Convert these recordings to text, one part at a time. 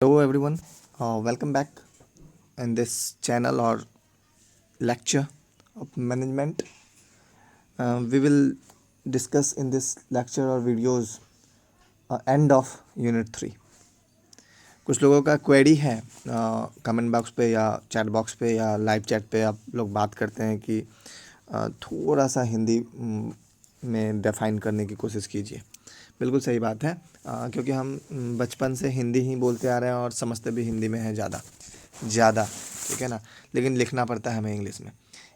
Hello everyone, welcome back in this channel or lecture of management. We will discuss in this lecture or videos end of unit 3. कुछ लोगों का query है comment box पे या chat box पे या live chat पे आप लोग बात करते हैं कि थोड़ा सा हिंदी में डिफाइन करने की कोशिश कीजिए। बिल्कुल सही बात है, क्योंकि हम बचपन से हिंदी ही बोलते आ रहे हैं और समझते भी हिंदी में हैं ज़्यादा ज़्यादा, ठीक है ना। लेकिन लिखना पड़ता है हमें इंग्लिश में,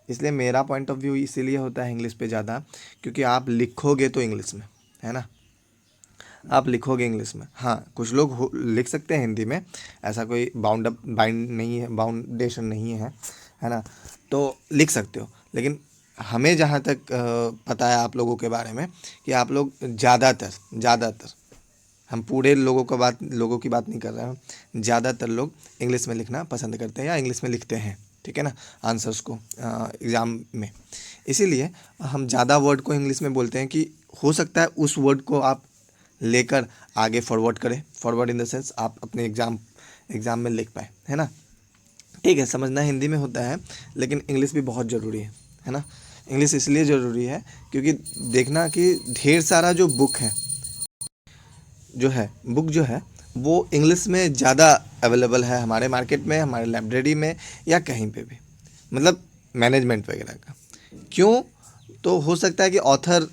इसलिए मेरा पॉइंट ऑफ व्यू इसीलिए होता है इंग्लिश पे ज़्यादा, क्योंकि आप लिखोगे तो इंग्लिश में, है ना। आप लिखोगे इंग्लिश में। हाँ, कुछ लोग लिख सकते हैं हिंदी में, ऐसा कोई बाइंड नहीं है, बाउंडेशन नहीं है ना। तो लिख सकते हो, लेकिन हमें जहाँ तक पता है आप लोगों के बारे में कि आप लोग ज़्यादातर हम पूरे लोगों की बात नहीं कर रहे हैं, ज़्यादातर लोग इंग्लिश में लिखना पसंद करते हैं या इंग्लिश में लिखते हैं, ठीक है ना, आंसर्स को एग्ज़ाम में। इसीलिए हम ज़्यादा वर्ड को इंग्लिश में बोलते हैं कि हो सकता है उस वर्ड को आप लेकर आगे फॉरवर्ड करें, फॉरवर्ड इन द सेंस आप अपने एग्ज़ाम में लिख पाए, है ना। ठीक है, समझना हिंदी में होता है, लेकिन इंग्लिश भी बहुत ज़रूरी है ना। इंग्लिश इसलिए ज़रूरी है क्योंकि देखना कि ढेर सारा जो बुक जो है वो इंग्लिश में ज़्यादा अवेलेबल है हमारे मार्केट में, हमारे लाइब्रेरी में या कहीं पे भी, मतलब मैनेजमेंट वगैरह का। क्यों? तो हो सकता है कि ऑथर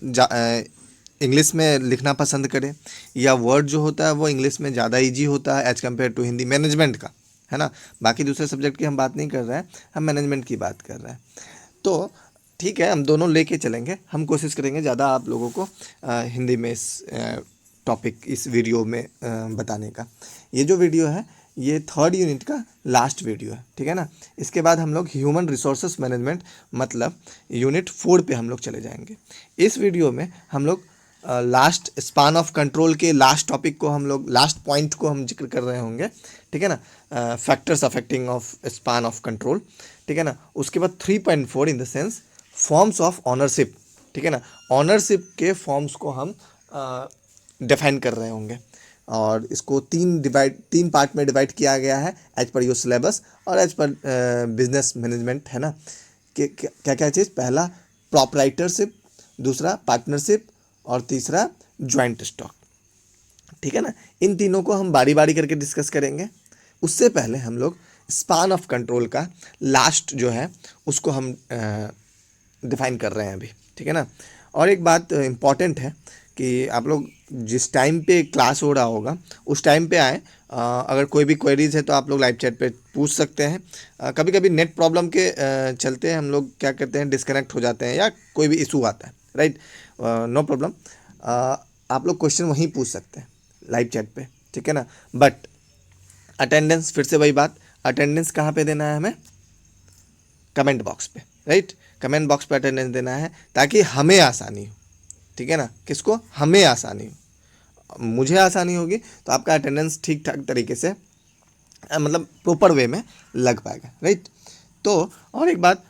इंग्लिश में लिखना पसंद करे, या वर्ड जो होता है वो इंग्लिश में ज़्यादा इजी होता है as compare to Hindi, management का, है ना। बाकी दूसरे सब्जेक्ट की हम बात नहीं कर रहे हैं, हम मैनेजमेंट की बात कर रहे हैं। तो ठीक है, हम दोनों लेके चलेंगे, हम कोशिश करेंगे ज़्यादा आप लोगों को हिंदी में इस टॉपिक इस वीडियो में बताने का। ये जो वीडियो है ये 3rd यूनिट का लास्ट वीडियो है, ठीक है ना। इसके बाद हम लोग ह्यूमन रिसोर्सेस मैनेजमेंट मतलब यूनिट 4 पे हम लोग चले जाएंगे। इस वीडियो में हम लोग लास्ट स्पान ऑफ कंट्रोल के लास्ट टॉपिक को हम लोग लास्ट पॉइंट को हम जिक्र कर रहे होंगे, ठीक है ना। Factors affecting of span of control, ठीक है ना। उसके बाद 3.4 in the sense forms of ownership, ठीक है ना। ऑनरशिप के फॉर्म्स को हम डिफाइन कर रहे होंगे, और इसको तीन पार्ट में डिवाइड किया गया है एज पर योर सिलेबस और एज पर बिजनेस मैनेजमेंट, है ना। कि क्या क्या चीज़, पहला प्रॉपराइटरशिप, दूसरा पार्टनरशिप और तीसरा ज्वाइंट स्टॉक, ठीक है ना। इन तीनों को हम बारी बारी करके डिस्कस करेंगे। उससे पहले हम लोग स्पान ऑफ कंट्रोल का लास्ट जो है उसको हम डिफाइन कर रहे हैं अभी, ठीक है ना। और एक बात इम्पॉर्टेंट है कि आप लोग जिस टाइम पे क्लास हो रहा होगा उस टाइम पे आए। अगर कोई भी क्वेरीज है तो आप लोग लाइव चैट पे पूछ सकते हैं। कभी कभी नेट प्रॉब्लम के चलते हम लोग क्या करते हैं, डिस्कनेक्ट हो जाते हैं या कोई भी इशू आता है, राइट। नो प्रॉब्लम, आप लोग क्वेश्चन वहीं पूछ सकते हैं लाइव चैट पे, ठीक है ना। बट अटेंडेंस, फिर से वही बात, अटेंडेंस कहाँ पे देना है हमें? कमेंट बॉक्स पे, राइट। कमेंट बॉक्स पे अटेंडेंस देना है ताकि हमें आसानी हो, ठीक है ना। किसको? हमें आसानी हो, मुझे आसानी होगी तो आपका अटेंडेंस ठीक ठाक तरीके से मतलब प्रॉपर वे में लग पाएगा, राइट। तो और एक बात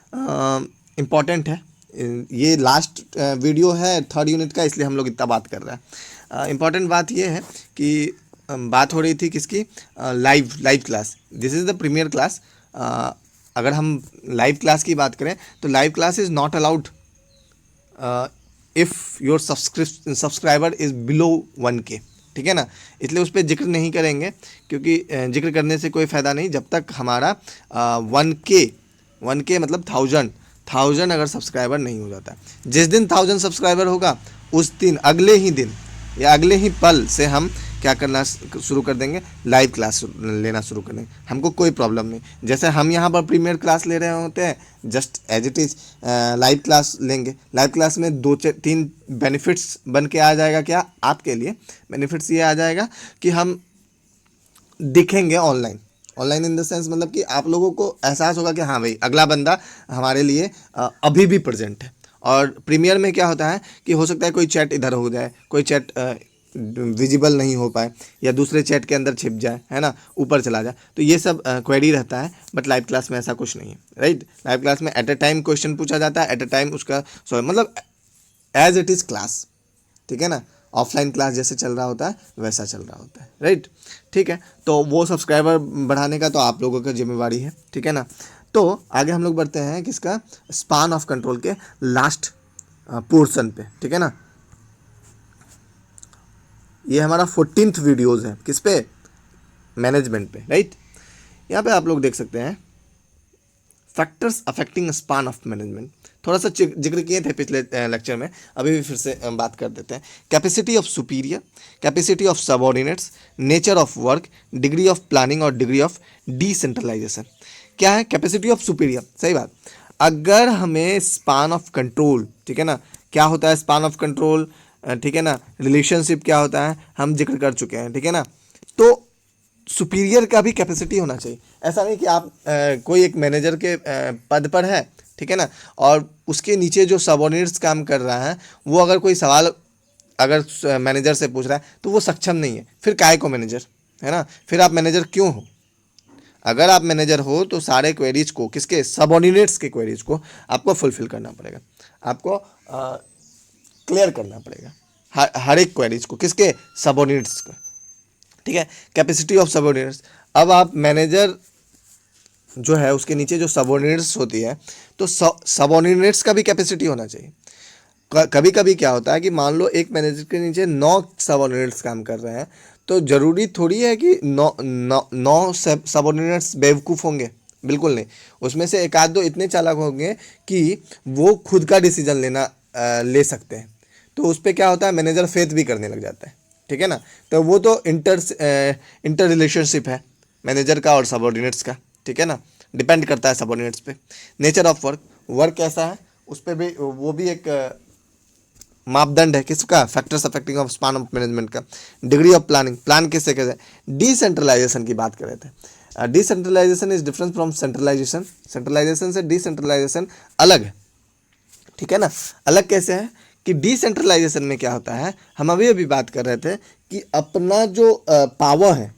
इम्पॉर्टेंट है, ये लास्ट वीडियो है 3rd यूनिट का, इसलिए हम लोग इतना बात कर रहे हैं। इम्पॉर्टेंट बात ये है कि बात हो रही थी किसकी? Live class. This is the premier class. अगर हम लाइव क्लास की बात करें तो live class is not allowed if your subscriber is below 1K, ठीक है ना। इसलिए उस पर जिक्र नहीं करेंगे, क्योंकि जिक्र करने से कोई फ़ायदा नहीं जब तक हमारा 1K मतलब 1000 अगर सब्सक्राइबर नहीं हो जाता। जिस दिन 1000 सब्सक्राइबर होगा उस दिन अगले ही दिन या अगले ही पल से हम क्या करना शुरू कर देंगे, लाइव क्लास लेना शुरू कर देंगे। हमको कोई प्रॉब्लम नहीं, जैसे हम यहाँ पर प्रीमियर क्लास ले रहे होते हैं just as it is live class लेंगे। लाइव क्लास में 2-3 बेनिफिट्स बन के आ जाएगा। क्या आपके लिए बेनिफिट्स? ये आ जाएगा कि हम दिखेंगे online, online in the sense मतलब कि आप लोगों को एहसास होगा कि हाँ भाई अगला बंदा हमारे लिए अभी भी प्रेजेंट है। और प्रीमियर में क्या होता है कि हो सकता है कोई चैट इधर हो जाए, कोई चैट विजिबल नहीं हो पाए या दूसरे चैट के अंदर छिप जाए, है ना, ऊपर चला जाए, तो ये सब क्वेरी रहता है। बट लाइव क्लास में ऐसा कुछ नहीं है, राइट। लाइव क्लास में एट अ टाइम क्वेश्चन पूछा जाता है, एट अ टाइम उसका मतलब एज इट इज़ क्लास, ठीक है ना। ऑफलाइन क्लास जैसे चल रहा होता है वैसा चल रहा होता है, राइट। ठीक है, तो वो सब्सक्राइबर बढ़ाने का तो आप लोगों का जिम्मेवारी है, ठीक है ना। तो आगे हम लोग बढ़ते हैं किसका, स्पान ऑफ कंट्रोल के लास्ट पोर्शन पे, ठीक है ना। ये हमारा 14th वीडियोज़ है, किस पे, मैनेजमेंट पे, राइट। यहाँ पे आप लोग देख सकते हैं factors affecting span of management, थोड़ा सा जिक्र किए थे पिछले लेक्चर में, अभी भी फिर से बात कर देते हैं। Capacity of superior, capacity of subordinates, nature of work, degree of planning और डिग्री ऑफ डिसेंट्रलाइजेशन। क्या है कैपेसिटी ऑफ सुपीरियर, सही बात। अगर हमें स्पान ऑफ कंट्रोल, ठीक है ना, क्या होता है स्पान ऑफ कंट्रोल, ठीक है ना, रिलेशनशिप क्या होता है हम जिक्र कर चुके हैं, ठीक है ना। तो सुपीरियर का भी कैपेसिटी होना चाहिए। ऐसा नहीं कि आप कोई एक मैनेजर के पद पर है, ठीक है ना, और उसके नीचे जो सबऑर्डिनेट्स काम कर रहा है वो अगर कोई सवाल अगर मैनेजर से पूछ रहा है तो वो सक्षम नहीं है, फिर काहे को मैनेजर, है ना। फिर आप मैनेजर क्यों हो। अगर आप मैनेजर हो तो सारे क्वेरीज को, किसके, सबऑर्डिनेट्स के क्वेरीज को आपको फुलफिल करना पड़ेगा, आपको क्लियर करना पड़ेगा हर एक क्वेरीज को, किसके, सबऑर्डिनेट्स को, ठीक है। कैपेसिटी ऑफ सबऑर्डिनेट्स, अब आप मैनेजर जो है उसके नीचे जो सबऑर्डिनेट्स होती है तो सबऑर्डिनेट्स का भी कैपेसिटी होना चाहिए। कभी कभी क्या होता है कि मान लो एक मैनेजर के नीचे 9 सबऑर्डिनेट्स काम कर रहे हैं, तो ज़रूरी थोड़ी है कि 9 सबऑर्डिनेट्स बेवकूफ़ होंगे, बिल्कुल नहीं। उसमें से एक आध दो इतने चालाक होंगे कि वो खुद का डिसीजन ले सकते हैं, तो उस पर क्या होता है मैनेजर फेथ भी करने लग जाता है, ठीक है ना। तो वो तो इंटर रिलेशनशिप है मैनेजर का और सबऑर्डिनेट्स का, ठीक है ना, डिपेंड करता है सबऑर्डिनेट्स पे। नेचर ऑफ वर्क, वर्क कैसा है उस पर भी, वो भी एक मापदंड है किसका, factors affecting of span of management का। डिग्री ऑफ प्लानिंग, प्लान किससे कैसे, डिसेंट्रलाइजेशन की बात कर रहे थे। Decentralisation is different from centralisation, centralisation से डिसेंट्रलाइजेशन अलग है, ठीक है ना। अलग कैसे है कि डिसेंट्रलाइजेशन में क्या होता है, हम अभी अभी बात कर रहे थे कि अपना जो पावर है,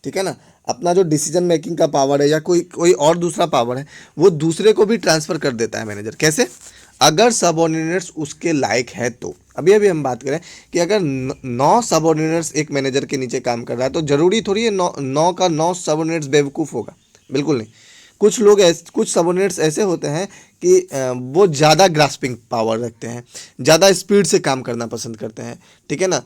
ठीक है ना, अपना जो डिसीजन मेकिंग का पावर है या कोई कोई और दूसरा पावर है वो दूसरे को भी ट्रांसफ़र कर देता है मैनेजर। कैसे, अगर सबऑर्डिनेट्स उसके लायक है तो। अभी अभी हम बात करें कि अगर 9 सबऑर्डिनेट्स एक मैनेजर के नीचे काम कर रहा है तो ज़रूरी थोड़ी है 9 का 9 सबऑर्डिनेट्स बेवकूफ़ होगा, बिल्कुल नहीं। कुछ लोग कुछ सबऑर्डिनेट्स ऐसे होते हैं कि वो ज़्यादा ग्रास्पिंग पावर रखते हैं, ज़्यादा स्पीड से काम करना पसंद करते हैं, ठीक है ना,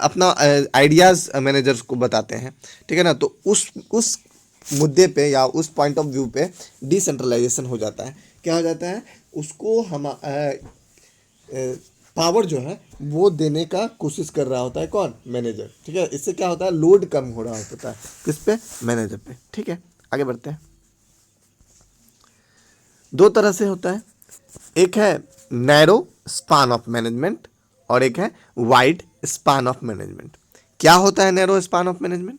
अपना आइडियाज़ मैनेजर्स को बताते हैं, ठीक है ना। तो उस मुद्दे पे या उस पॉइंट ऑफ व्यू पे डिसेंट्रलाइजेशन हो जाता है। क्या हो जाता है, उसको हम पावर जो है वो देने का कोशिश कर रहा होता है कौन, मैनेजर, ठीक है। इससे क्या होता है, लोड कम हो रहा होता है किस पे, मैनेजर पे, ठीक है। आगे बढ़ते हैं। दो तरह से होता है, एक है नैरो स्पान ऑफ मैनेजमेंट और एक है वाइड स्पान ऑफ मैनेजमेंट। क्या होता है narrow span of management,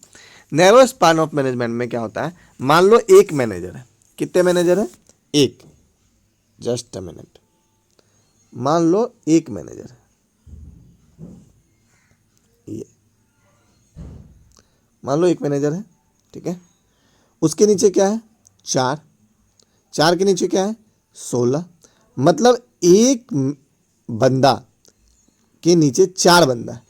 narrow span of management में क्या होता है, मान लो एक मैनेजर है, कितने मैनेजर है, एक, जस्ट अ मिनट, मान लो एक मैनेजर है, ये मान लो एक मैनेजर है, ठीक है। उसके नीचे क्या है, 4, 4 के नीचे क्या है, 16, मतलब एक बंदा के नीचे 4 बंदा है।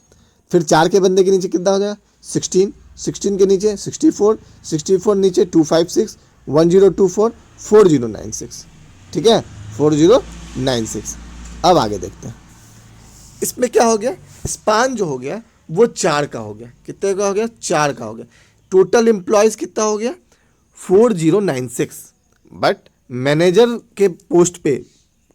फिर 4 के बंदे के नीचे कितना हो जाएगा, 16, 16 के नीचे 64, 64 नीचे 256, 1024, 4096, ठीक है, 4096। अब आगे देखते हैं, इसमें क्या हो गया, स्पान जो हो गया वो 4 का हो गया, कितने का हो गया, 4 का हो गया। टोटल एम्प्लॉयज कितना हो गया, 4096, बट मैनेजर के पोस्ट पे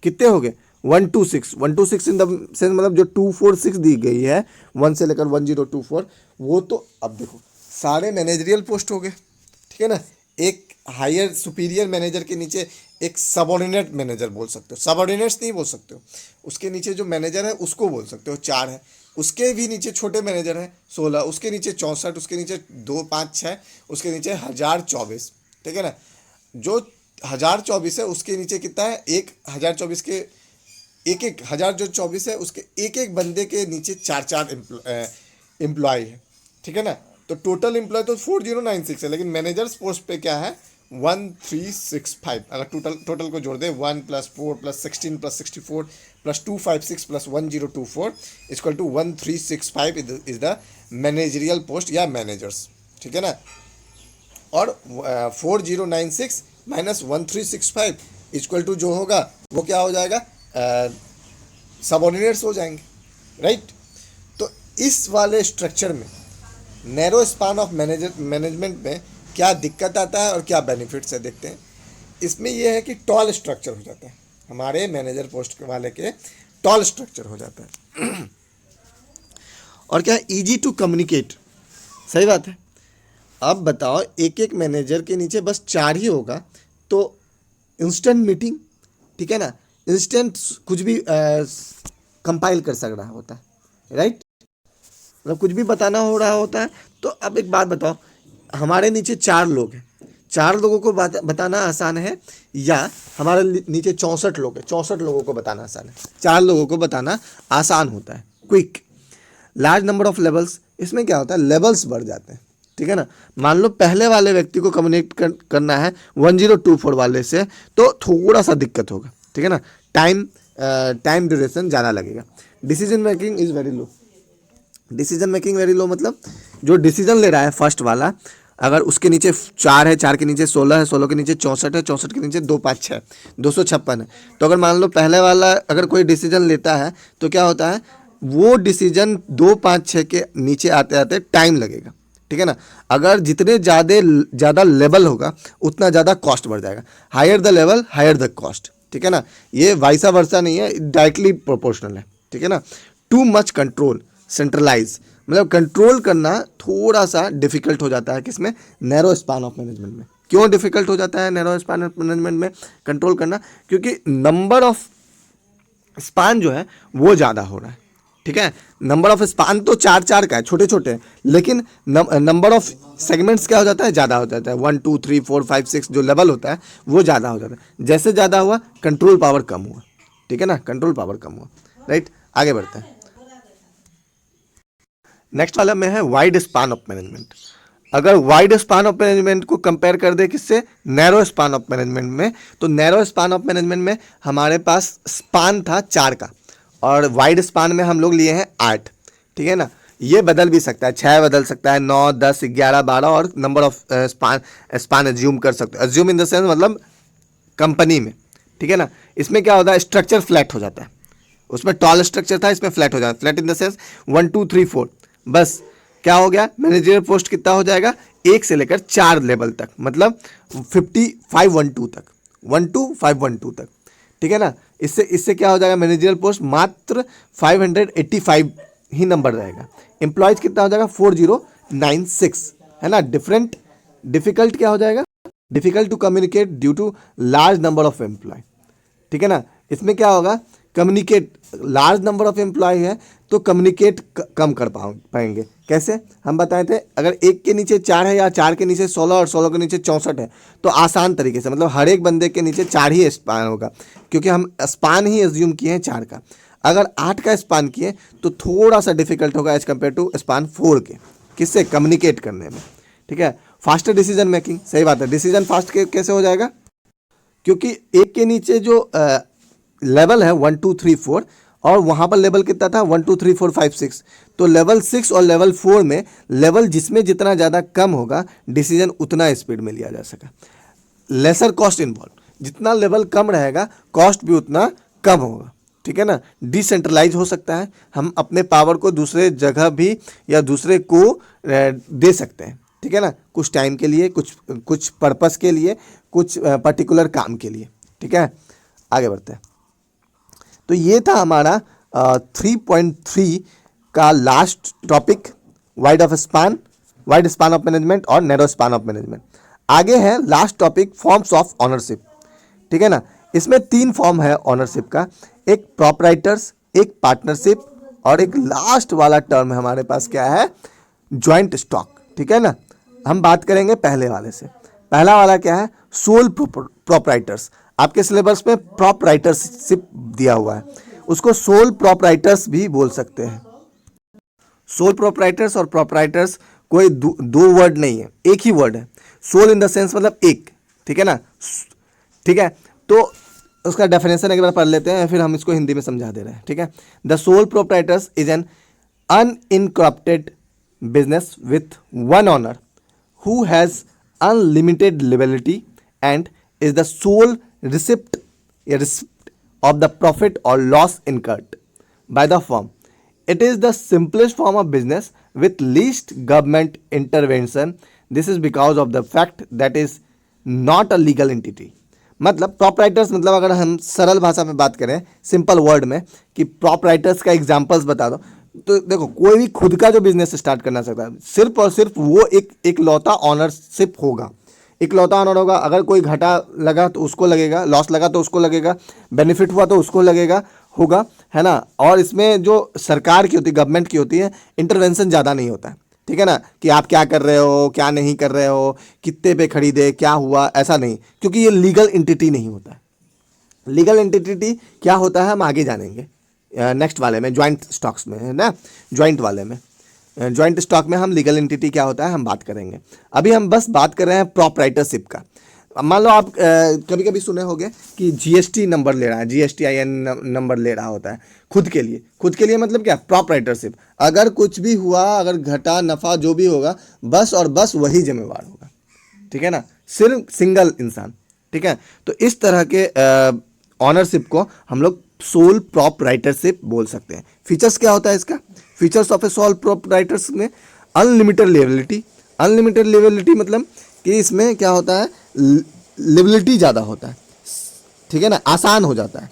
कितने हो गए, 126, 126 इन द सेंस मतलब जो 246 दी गई है 1 से लेकर 1024, वो तो अब देखो सारे मैनेजरियल पोस्ट हो गए, ठीक है ना। एक हायर सुपीरियर मैनेजर के नीचे एक सबऑर्डिनेट मैनेजर बोल सकते हो, सबऑर्डिनेट्स नहीं बोल सकते हो, उसके नीचे जो मैनेजर है उसको बोल सकते हो, 4 है। उसके भी नीचे छोटे मैनेजर हैं 16, उसके नीचे 64, उसके नीचे 2, 5, 6, उसके नीचे 1024, ठीक है ना। जो 1024 है उसके नीचे कितना है, 1024 के एक 1024 है उसके एक बंदे के नीचे 4 एम्प्लॉय है, ठीक है ना। तो टोटल एम्प्लॉय तो 4096 है, लेकिन मैनेजर्स पोस्ट पे क्या है 1365, अगर टोटल को जोड़ दे 1 + 4 + 16 + 64 + 256 + 1024 equal to 1365 is the managerial post या मैनेजर्स, ठीक है ना। और 4096 - 1365 इक्वल टू जो होगा वो क्या हो जाएगा, सबऑर्डिनेट्स हो जाएंगे, राइट। तो इस वाले स्ट्रक्चर में नैरो स्पान ऑफ मैनेजमेंट में क्या दिक्कत आता है और क्या बेनिफिट्स है देखते हैं। इसमें यह है कि टॉल स्ट्रक्चर हो जाता है, हमारे मैनेजर पोस्ट वाले के टॉल स्ट्रक्चर हो जाता है और क्या इजी टू कम्युनिकेट, सही बात है। अब बताओ एक एक मैनेजर के नीचे बस 4 ही होगा तो इंस्टेंट मीटिंग, ठीक है ना, इंस्टेंट कुछ भी कंपाइल कर सक रहा होता है, राइट, मतलब कुछ भी बताना हो रहा होता है। तो अब एक बात बताओ, हमारे नीचे 4 लोग हैं, 4 लोगों को बताना आसान है या हमारे नीचे 64 लोग हैं, 64 लोगों को बताना आसान है? 4 लोगों को बताना आसान होता है, quick. Large number of levels, इसमें क्या होता है, लेवल्स बढ़ जाते हैं, ठीक है ना। मान लो पहले वाले व्यक्ति को कम्युनिकेट करना है 1024 वाले से, तो थोड़ा सा दिक्कत होगा, ठीक है ना, टाइम ड्यूरेशन ज़्यादा लगेगा। Decision making is very low, decision making very low मतलब जो डिसीजन ले रहा है फर्स्ट वाला, अगर उसके नीचे 4 है, 4 के नीचे 16 है, 16 के नीचे 64 है, 64 के नीचे 2 5 6 256 है, तो अगर मान लो पहले वाला अगर कोई डिसीजन लेता है तो क्या होता है, वो डिसीजन 2 5 6 के नीचे आते आते टाइम लगेगा, ठीक है ना। अगर जितने ज़्यादा लेवल होगा उतना ज़्यादा कॉस्ट बढ़ जाएगा, higher the level higher the cost, ठीक है ना। ये वाइसा वर्सा नहीं है, डायरेक्टली प्रोपोर्शनल है, ठीक है ना। टू मच कंट्रोल, सेंट्रलाइज, मतलब कंट्रोल करना थोड़ा सा डिफिकल्ट हो जाता है किसमें, नैरो स्पान ऑफ मैनेजमेंट में। क्यों डिफिकल्ट हो जाता है नैरो स्पान ऑफ मैनेजमेंट में कंट्रोल करना, क्योंकि नंबर ऑफ स्पान जो है वो ज़्यादा हो रहा है, ठीक है। नंबर ऑफ स्पान तो 4 का है, छोटे छोटे हैं, लेकिन नंबर ऑफ सेगमेंट्स क्या हो जाता है, ज़्यादा हो जाता है। 1 2 3 4 5 6 जो लेवल होता है वो ज़्यादा हो जाता है। जैसे ज़्यादा हुआ कंट्रोल पावर कम हुआ, ठीक है ना, कंट्रोल पावर कम हुआ, राइट। आगे बढ़ते हैं, नेक्स्ट वाला में है वाइड स्पान ऑफ मैनेजमेंट। अगर वाइड स्पान ऑफ मैनेजमेंट को कंपेयर कर दे किससे, नैरो स्पान ऑफ मैनेजमेंट में, तो नैरो स्पान ऑफ मैनेजमेंट में हमारे पास स्पान था 4 का और वाइड स्पान में हम लोग लिए हैं 8, ठीक है ना। ये बदल भी सकता है, 6 बदल सकता है, 9 10 11 12 और नंबर ऑफ स्पान एज्यूम कर सकते हैं। एज्यूम इन द सेंस मतलब कंपनी में, ठीक है ना। इसमें क्या होता है, स्ट्रक्चर फ्लैट हो जाता है, उसमें टॉल स्ट्रक्चर था, इसमें फ्लैट हो जाता है। फ्लैट इन द सेंस 1 2 3 4, बस क्या हो गया, मैनेजरियल पोस्ट कितना हो जाएगा, 1 से लेकर 4 लेवल तक, मतलब 5512 तक, 12512 तक, ठीक है ना। इससे क्या हो जाएगा, मैनेजरियल पोस्ट मात्र 585 ही नंबर रहेगा। एम्प्लॉयज कितना हो जाएगा, 4096, है ना। डिफिकल्ट क्या हो जाएगा, difficult to communicate due to large number of employ, ठीक है ना। इसमें क्या होगा, communicate, large number of employ है तो कम्युनिकेट कम कर पाएंगे। कैसे, हम बताए थे, अगर 1 के नीचे 4 है या 4 के नीचे 16 और 16 के नीचे 64 है तो आसान तरीके से, मतलब हर एक बंदे के नीचे 4 ही स्पान होगा, क्योंकि हम स्पान ही एज्यूम किए हैं 4 का। अगर 8 का स्पान किए तो थोड़ा सा डिफिकल्ट होगा एज कम्पेयर टू स्पान 4 के, किससे, कम्युनिकेट करने में, ठीक है। फास्टर डिसीजन मेकिंग, सही बात है, डिसीजन फास्ट कैसे हो जाएगा, क्योंकि 1 के नीचे जो लेवल है 1 2 3 4 और वहाँ पर लेवल कितना था 1 2 3 4 5 6, तो लेवल 6 और लेवल 4 में लेवल जिसमें जितना ज़्यादा कम होगा डिसीजन उतना स्पीड में लिया जा सका। लेसर कॉस्ट इन्वॉल्व, जितना लेवल कम रहेगा कॉस्ट भी उतना कम होगा, ठीक है ना। डिसेंट्रलाइज हो सकता है, हम अपने पावर को दूसरे जगह भी या दूसरे को दे सकते हैं, ठीक है ना, कुछ टाइम के लिए, कुछ पर्पस के लिए, कुछ पर्टिकुलर काम के लिए, ठीक है। आगे बढ़ते हैं, तो ये था हमारा 3.3 का last topic, wide span of management और नैरो स्पान ऑफ मैनेजमेंट। आगे है last topic, forms of ownership, ठीक है ना। इसमें 3 फॉर्म है ऑनरशिप का, एक प्रॉपराइटर्स, एक पार्टनरशिप और एक लास्ट वाला टर्म हमारे पास क्या है, ज्वाइंट स्टॉक, ठीक है ना। हम बात करेंगे पहले वाले से। पहला वाला क्या है, सोल प्रॉपराइटर्स। आपके सिलेबस में प्रॉपराइटरशिप दिया हुआ है, उसको सोल प्रॉपराइटर्स भी बोल सकते हैं। सोल प्रॉपराइटर्स और प्रॉपराइटर्स कोई दो वर्ड नहीं है, एक ही वर्ड है। सोल इन द सेंस मतलब एक, ठीक है ना। ठीक है, तो उसका डेफिनेशन एक बार पढ़ लेते हैं, फिर हम इसको हिंदी में समझा दे रहे हैं। ठीक है, the sole proprietors is an unincorporated business with one owner who has unlimited liberty and is the sole recipient of the profit or loss incurred by the firm. It is the simplest form of business with least government intervention. This is because of the fact that is not a legal entity. मतलब proprietors, मतलब अगर हम सरल भाषा में बात करें, simple word में, कि proprietors का एग्जाम्पल्स बता दो, तो देखो कोई भी खुद का जो बिजनेस स्टार्ट करना सकता है, सिर्फ और सिर्फ वो एक लौता ऑनरशिप होगा, इकलौता ऑनर होगा। अगर कोई घाटा लगा तो उसको लगेगा, लॉस लगा तो उसको लगेगा, बेनिफिट हुआ तो उसको लगेगा, होगा, है ना। और इसमें जो सरकार की होती है, गवर्नमेंट की होती है, इंटरवेंशन ज़्यादा नहीं होता है। ठीक है ना, कि आप क्या कर रहे हो, क्या नहीं कर रहे हो, कितने पे खरीदे, क्या हुआ, ऐसा नहीं, क्योंकि ये लीगल एंटिटी नहीं होता है। लीगल एंटिटी क्या होता है हम आगे जानेंगे नेक्स्ट वाले में, ज्वाइंट स्टॉक्स में, है ना, ज्वाइंट वाले में, ज्वाइंट स्टॉक में हम लीगल एंटिटी क्या होता है हम बात करेंगे। अभी हम बस बात कर रहे हैं प्रोप्राइटरशिप का। मान लो आप कभी कभी सुने होंगे कि जीएसटी नंबर ले रहा है, जीएसटीआईएन नंबर ले रहा होता है खुद के लिए। खुद के लिए मतलब क्या, प्रोप्राइटरशिप। अगर कुछ भी हुआ, अगर घटा नफा जो भी होगा, बस और बस वही जिम्मेवार होगा। ठीक है ना, सिर्फ सिंगल इंसान। ठीक है, तो इस तरह के ऑनरशिप को हम लोग सोल प्रोप्राइटरशिप बोल सकते हैं। फीचर्स क्या होता है इसका, features of a sole proprietors में अनलिमिटेड लिबर्टी। अनलिमिटेड लिबर्टी मतलब कि इसमें क्या होता है, लिबर्टी ज़्यादा होता है। ठीक है ना, आसान हो जाता है।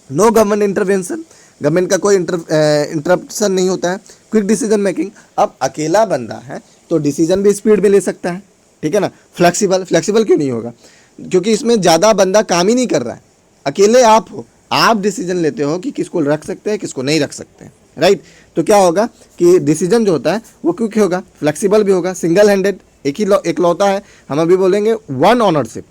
नो गवर्नमेंट इंटरवेंशन, गवर्नमेंट का कोई इंटरप्शन नहीं होता है। क्विक डिसीजन मेकिंग, अब अकेला बंदा है तो डिसीजन भी स्पीड में ले सकता है। ठीक है ना, फ्लेक्सिबल, फ्लेक्सिबल क्यों नहीं होगा, क्योंकि इसमें ज़्यादा बंदा काम ही नहीं कर रहा है, अकेले आप हो, आप डिसीजन लेते हो कि किसको रख सकते हैं, किसको नहीं रख सकते हैं, राइट। तो क्या होगा कि डिसीजन जो होता है वो क्विक होगा, फ्लेक्सिबल भी होगा, सिंगल हैंडेड, एकलौता है। हम अभी बोलेंगे वन ऑनरशिप,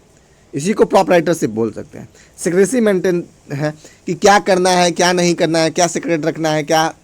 इसी को प्रोप्राइटरशिप बोल सकते हैं। सीक्रेसी मेंटेन है कि क्या करना है, क्या नहीं करना है, क्या सीक्रेट रखना है, क्या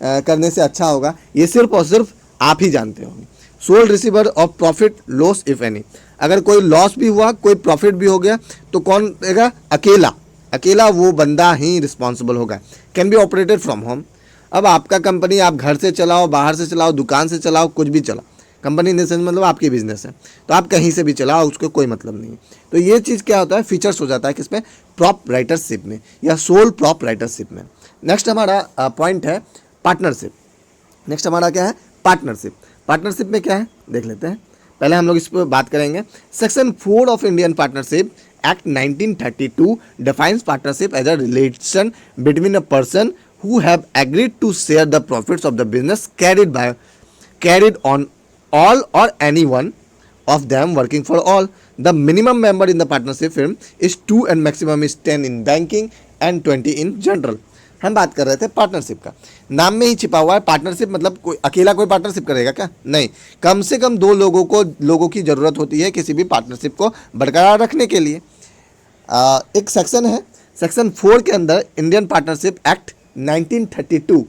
करने से अच्छा होगा, ये सिर्फ और सिर्फ आप ही जानते होंगे। Sole receiver of profit loss if any, अगर कोई लॉस भी हुआ, कोई प्रॉफिट भी हो गया, तो कौन देगा, अकेला, अकेला वो बंदा ही रिस्पॉन्सिबल होगा। Can be operated from home, अब आपका कंपनी आप घर से चलाओ, बाहर से चलाओ, दुकान से चलाओ, कुछ भी चलाओ, कंपनी इन द सेंस मतलब आपकी बिजनेस है, तो आप कहीं से भी चलाओ, उसको कोई मतलब नहीं है। तो ये चीज़ क्या होता है, फीचर्स हो जाता है किसमें, प्रोप्राइटरशिप में या सोल प्रोप्राइटरशिप में। नेक्स्ट हमारा पॉइंट है पार्टनरशिप। नेक्स्ट हमारा क्या है, पार्टनरशिप। पार्टनरशिप में क्या है देख लेते हैं, पहले हम लोग इस पर बात करेंगे। Section 4 of Indian partnership act 1932 defines partnership as a relation between a person who have agreed to share the profits of the business carried on all or any one of them working for all. The minimum member in the partnership firm is 2 and maximum is 10 in banking and 20 in general. हम बात कर रहे थे partnership का, नाम में ही छिपा हुआ है पार्टनरशिप, मतलब कोई अकेला कोई पार्टनरशिप करेगा क्या, नहीं, कम से कम दो लोगों की ज़रूरत होती है किसी भी पार्टनरशिप को बरकरार रखने के लिए। एक सेक्शन है, सेक्शन 4 के अंदर इंडियन पार्टनरशिप एक्ट 1932।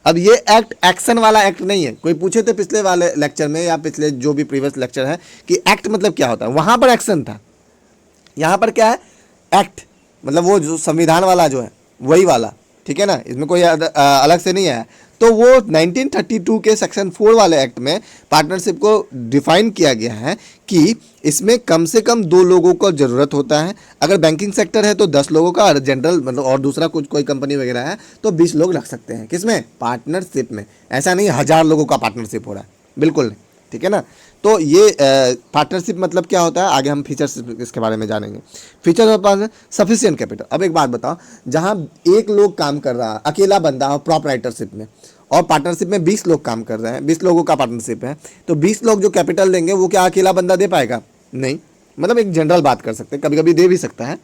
अब ये एक्ट एक्शन वाला एक्ट नहीं है। कोई पूछे थे पिछले वाले लेक्चर में या पिछले जो भी प्रीवियस लेक्चर है कि एक्ट मतलब क्या होता है, वहाँ पर एक्शन था, यहाँ पर क्या है, एक्ट मतलब वो जो संविधान वाला जो है वही वाला। ठीक है ना, इसमें कोई अलग से नहीं है। तो वो 1932 के सेक्शन 4 वाले एक्ट में पार्टनरशिप को डिफाइन किया गया है कि इसमें कम से कम 2 लोगों को ज़रूरत होता है। अगर बैंकिंग सेक्टर है तो 10 लोगों का, और जनरल मतलब और दूसरा कुछ कोई कंपनी वगैरह है तो 20 लोग रख सकते हैं, किसमें, पार्टनरशिप में। ऐसा नहीं 1000 लोगों का पार्टनरशिप हो रहा है, बिल्कुल नहीं। ठीक है ना, तो ये पार्टनरशिप मतलब क्या होता है, आगे हम फीचर्स इसके बारे में जानेंगे। Features of partnership, sufficient capital. अब एक बात बताओ, जहाँ एक लोग काम कर रहा है, अकेला बंदा हो प्रोप्राइटरशिप में, और पार्टनरशिप में 20 लोग काम कर रहे हैं, 20 लोगों का पार्टनरशिप है, तो 20 लोग जो कैपिटल देंगे वो क्या अकेला बंदा दे पाएगा, नहीं। मतलब एक जनरल बात कर सकते हैं, कभी कभी दे भी सकता है।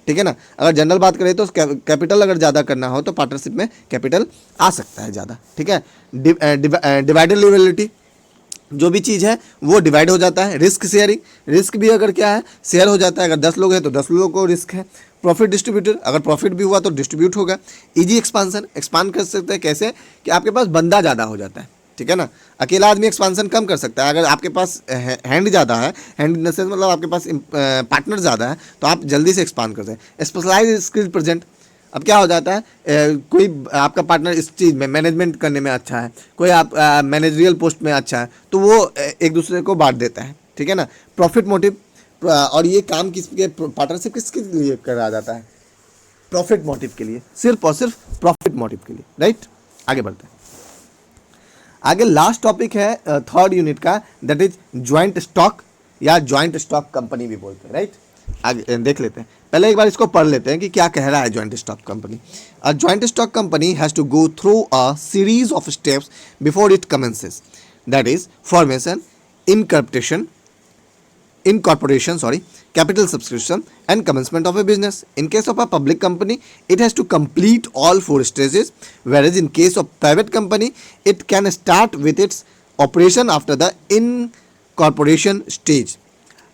ठीक है ना, अगर जनरल बात करें तो कैपिटल अगर ज़्यादा करना हो तो पार्टनरशिप में कैपिटल आ सकता है ज़्यादा। ठीक है, डिवाइडेड लिबिलिटी, जो भी चीज़ है वो डिवाइड हो जाता है। रिस्क शेयरिंग, रिस्क भी अगर क्या है, शेयर हो जाता है। अगर 10 लोग हैं तो 10 लोगों को रिस्क है। प्रॉफिट डिस्ट्रीब्यूटर, अगर प्रॉफिट भी हुआ तो डिस्ट्रीब्यूट होगा। इजी एक्सपांसन, एक्सपांड कर सकते हैं कैसे, कि आपके पास बंदा ज़्यादा हो जाता है। ठीक ठीक है ना। अकेला आदमी एक्सपांसन कम कर सकता है, अगर आपके पास हैंड ज़्यादा है, हैंड इन द सेंस मतलब आपके पास पार्टनर ज़्यादा है, तो आप जल्दी से एक्सपांड कर सकते हैं। स्पेशलाइज स्किल प्रेजेंट, अब क्या हो जाता है, कोई आपका पार्टनर इस चीज़ में मैनेजमेंट करने में अच्छा है, कोई आप मैनेजरियल पोस्ट में अच्छा है, तो वो एक दूसरे को बांट देता है, ठीक है ना। प्रॉफिट मोटिव, और ये काम किसके, पार्टनरशिप किसके लिए करा जाता है, प्रॉफिट मोटिव के लिए, सिर्फ और सिर्फ प्रॉफिट मोटिव के लिए, राइट। आगे बढ़ते हैं। आगे लास्ट टॉपिक है थर्ड यूनिट का, दैट इज ज्वाइंट स्टॉक या ज्वाइंट स्टॉक कंपनी भी बोलते हैं, राइट। आगे देख लेते हैं, पहले एक बार इसको पढ़ लेते हैं कि क्या कह रहा है joint stock company. A joint stock company has to go through a series of steps before it commences, that is formation, incorporation, capital subscription and commencement of a business. In case of a public company, it has to complete all four stages, whereas in case of private company, it can start with its operation after the incorporation stage.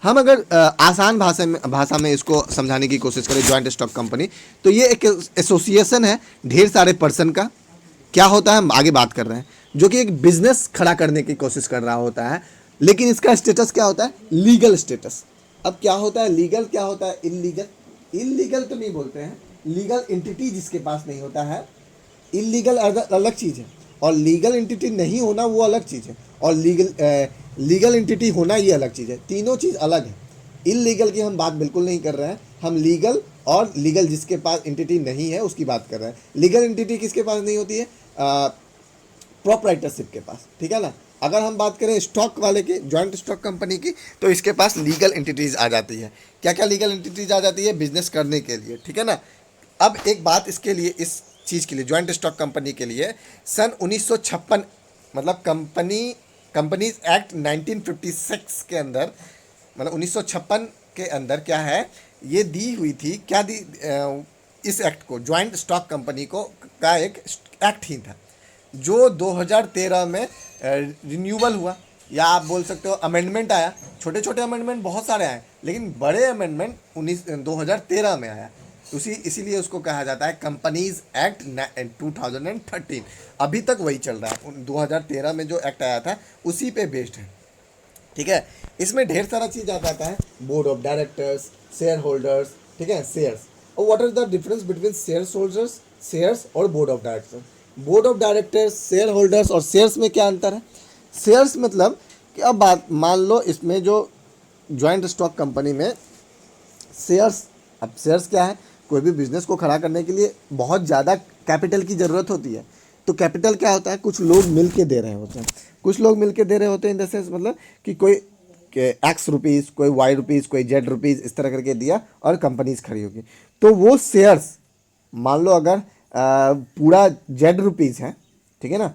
हम अगर आसान भाषा में इसको समझाने की कोशिश करें ज्वाइंट स्टॉक कंपनी, तो ये एक एसोसिएशन है ढेर सारे पर्सन का। क्या होता है, हम आगे बात कर रहे हैं, जो कि एक बिजनेस खड़ा करने की कोशिश कर रहा होता है, लेकिन इसका स्टेटस क्या होता है, लीगल स्टेटस। अब क्या होता है लीगल, क्या होता है इलीगल। इलीगल तो नहीं बोलते हैं, लीगल एंटिटी जिसके पास नहीं होता है, इलीगल अलग चीज़ है, और लीगल एंटिटी नहीं होना वो अलग चीज़ है, और लीगल एंटिटी होना ये अलग चीज़ है, तीनों चीज़ अलग है। इलीगल की हम बात बिल्कुल नहीं कर रहे हैं, हम लीगल और लीगल जिसके पास एंटिटी नहीं है उसकी बात कर रहे हैं। लीगल एंटिटी किसके पास नहीं होती है, प्रोप्राइटरशिप के पास, ठीक है ना। अगर हम बात करें स्टॉक वाले की, ज्वाइंट स्टॉक कंपनी की, तो इसके पास लीगल एंटिटीज़ आ जाती है। क्या क्या लीगल एंटिटीज़ आ जाती है, बिजनेस करने के लिए, ठीक है ना। अब एक बात इसके लिए, इस चीज़ के लिए, ज्वाइंट स्टॉक कंपनी के लिए सन 1956 मतलब कंपनीज एक्ट 1956 के अंदर, मतलब 1956 के अंदर क्या है, ये दी हुई थी, क्या दी, इस एक्ट को, ज्वाइंट स्टॉक कंपनी को का एक एक्ट ही था, जो 2013 में रिन्यूअल हुआ, या आप बोल सकते हो अमेंडमेंट आया। छोटे छोटे अमेंडमेंट बहुत सारे आए, लेकिन बड़े अमेंडमेंट 2013 में आया, इसीलिए उसको कहा जाता है कंपनीज एक्ट 2013। अभी तक वही चल रहा है, 2013 में जो एक्ट आया था उसी पे बेस्ड है, ठीक है। इसमें ढेर सारा चीज़ आ जाता है, board of directors, shareholders, ठीक है, शेयर्स। और what is the difference between shareholders, shares और board of directors. Board of directors, shareholders और शेयर्स में क्या अंतर है। शेयर्स मतलब कि अब बात मान लो, इसमें जो ज्वाइंट स्टॉक कंपनी में शेयर्स, अब शेयर्स क्या है, कोई भी बिजनेस को खड़ा करने के लिए बहुत ज़्यादा कैपिटल की ज़रूरत होती है। तो कैपिटल क्या होता है, कुछ लोग मिल के दे रहे होते हैं, कुछ लोग मिल के दे रहे होते हैं इन द सेंस मतलब कि कोई एक्स रुपीज़, कोई वाई रुपीज़, कोई जेड रुपीज़, इस तरह करके दिया और कंपनीज खड़ी होगी। तो वो शेयर्स, मान लो अगर पूरा जेड रुपीज़ है, ठीक है ना,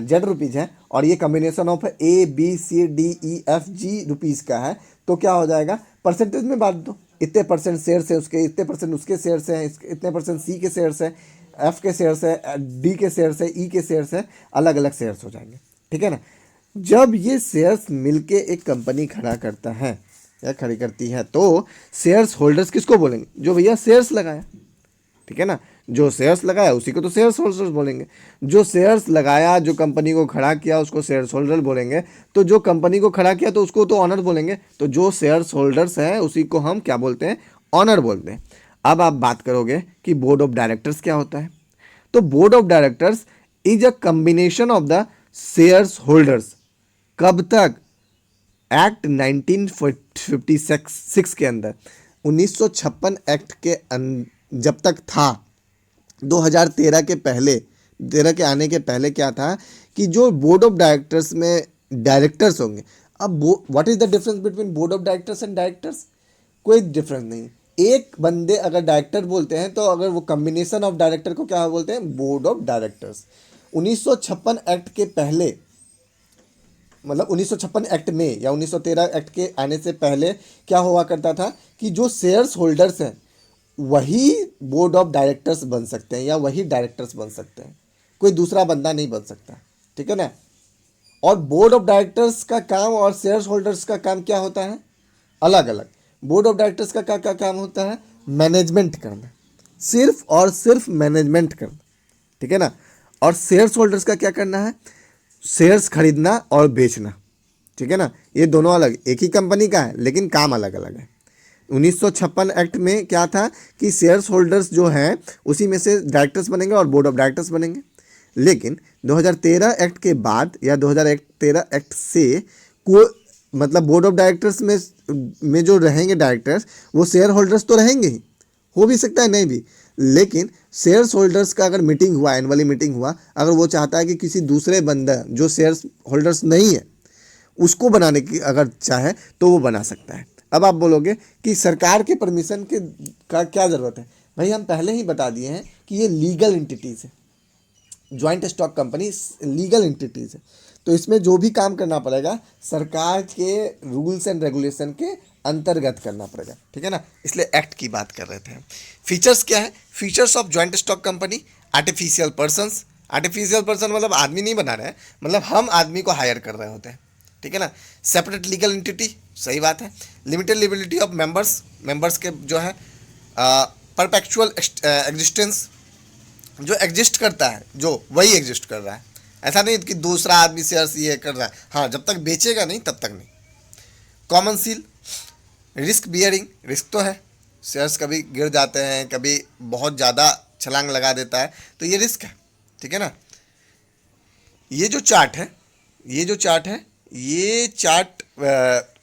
जेड रुपीज़ है, और ये कम्बिनेशन ऑफ ABCDEFG रुपीज़ का है, तो क्या हो जाएगा, परसेंटेज में बांट दो, इतने परसेंट शेयर्स है उसके, इतने परसेंट उसके शेयर्स हैं, इतने परसेंट सी के शेयर्स है, एफ के शेयर्स है, डी के शेयर्स है, ई के शेयर्स है, अलग अलग शेयर्स हो जाएंगे, ठीक है ना। जब ये शेयर्स मिलके एक कंपनी खड़ा करता है या खड़ी करती है, तो शेयर्स होल्डर्स किसको बोलेंगे, जो भैया शेयर्स लगाया, ठीक है ना, जो शेयर्स लगाया उसी को तो शेयर्स होल्डर्स बोलेंगे। जो शेयर्स लगाया, जो कंपनी को खड़ा किया, उसको शेयर्स होल्डर बोलेंगे। तो जो कंपनी को खड़ा किया तो उसको तो ऑनर बोलेंगे। तो जो शेयर्स होल्डर्स हैं उसी को हम क्या बोलते हैं, ऑनर बोलते हैं। अब आप बात करोगे कि बोर्ड ऑफ डायरेक्टर्स क्या होता है, तो board of directors is a combination of the shares holders. कब तक, एक्ट 1956 के अंदर, 1956 एक्ट के जब तक था, 2013 के पहले, 13 के आने के पहले क्या था कि जो बोर्ड ऑफ डायरेक्टर्स में डायरेक्टर्स होंगे। अब what is the difference between board of directors and directors, कोई डिफरेंस नहीं। एक बंदे अगर डायरेक्टर बोलते हैं, तो अगर वो कम्बिनेशन ऑफ डायरेक्टर को क्या बोलते हैं, बोर्ड ऑफ डायरेक्टर्स। 1956 एक्ट के पहले, मतलब 1956 एक्ट में या 1913 एक्ट के आने से पहले क्या हुआ करता था कि जो शेयर्स होल्डर्स हैं वही बोर्ड ऑफ डायरेक्टर्स बन सकते हैं या वही डायरेक्टर्स बन सकते हैं, कोई दूसरा बंदा नहीं बन सकता, ठीक है ना। और बोर्ड ऑफ डायरेक्टर्स का काम और शेयर्स होल्डर्स का काम क्या होता है, अलग अलग। बोर्ड ऑफ डायरेक्टर्स का क्या काम होता है, मैनेजमेंट करना, सिर्फ और सिर्फ मैनेजमेंट करना, ठीक है ना। और शेयर्स होल्डर्स का क्या करना है, शेयर्स खरीदना और बेचना, ठीक है ना, ये दोनों अलग, एक ही कंपनी का है लेकिन काम अलग अलग है। 1956 एक्ट में क्या था कि शेयर्स होल्डर्स जो हैं उसी में से डायरेक्टर्स बनेंगे और बोर्ड ऑफ डायरेक्टर्स बनेंगे। लेकिन 2013 एक्ट के बाद या 2013 एक्ट से को मतलब बोर्ड ऑफ डायरेक्टर्स में जो रहेंगे डायरेक्टर्स वो शेयर होल्डर्स तो रहेंगे ही, हो भी सकता है नहीं भी, लेकिन शेयर्स होल्डर्स का अगर मीटिंग हुआ, एनुअली मीटिंग हुआ, अगर वो चाहता है कि किसी दूसरे बंदा जो शेयर्स होल्डर्स नहीं है उसको बनाने की अगर चाहे तो वो बना सकता है। अब आप बोलोगे कि सरकार के परमिशन के का क्या ज़रूरत है? भाई हम पहले ही बता दिए हैं कि ये लीगल एंटिटीज़ है, joint stock company legal entities है, तो इसमें जो भी काम करना पड़ेगा सरकार के रूल्स एंड रेगुलेशन के अंतर्गत करना पड़ेगा, ठीक है ना, इसलिए एक्ट की बात कर रहे थे। फीचर्स क्या है? Features of joint stock company, artificial persons, artificial person मतलब आदमी नहीं बना रहे हैं, मतलब हम आदमी को हायर कर रहे होते हैं, ठीक है ना। सेपरेट लीगल एंटिटी, सही बात है। Limited liability of members, members के जो है परपेचुअल एग्जिस्टेंस, जो एग्जिस्ट करता है जो वही एग्जिस्ट कर रहा है, ऐसा नहीं कि दूसरा आदमी शेयर्स ये कर रहा है, हाँ जब तक बेचेगा नहीं तब तक नहीं। Common seal, risk bearing, risk तो है, शेयर्स कभी गिर जाते हैं, कभी बहुत ज़्यादा छलांग लगा देता है, तो ये रिस्क है, ठीक है ना। ये जो चार्ट है, ये जो चार्ट है, ये चार्ट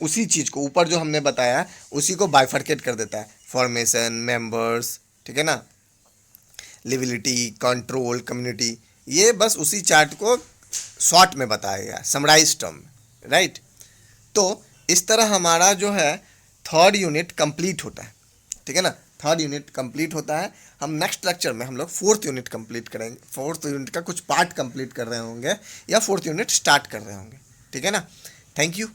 उसी चीज़ को ऊपर जो हमने बताया उसी को बाइफर्केट कर देता है, फॉर्मेशन, मेंबर्स, ठीक है ना, लिबिलिटी, कंट्रोल, कम्युनिटी, ये बस उसी चार्ट को शॉर्ट में बताया गया, समराइज टर्म, राइट। तो इस तरह हमारा जो है थर्ड यूनिट कंप्लीट होता है, ठीक है ना, थर्ड यूनिट कंप्लीट होता है। हम नेक्स्ट लेक्चर में हम लोग फोर्थ यूनिट कंप्लीट करेंगे, फोर्थ यूनिट का कुछ पार्ट कंप्लीट कर रहे होंगे या फोर्थ यूनिट स्टार्ट कर रहे होंगे, ठीक है ना। Thank you.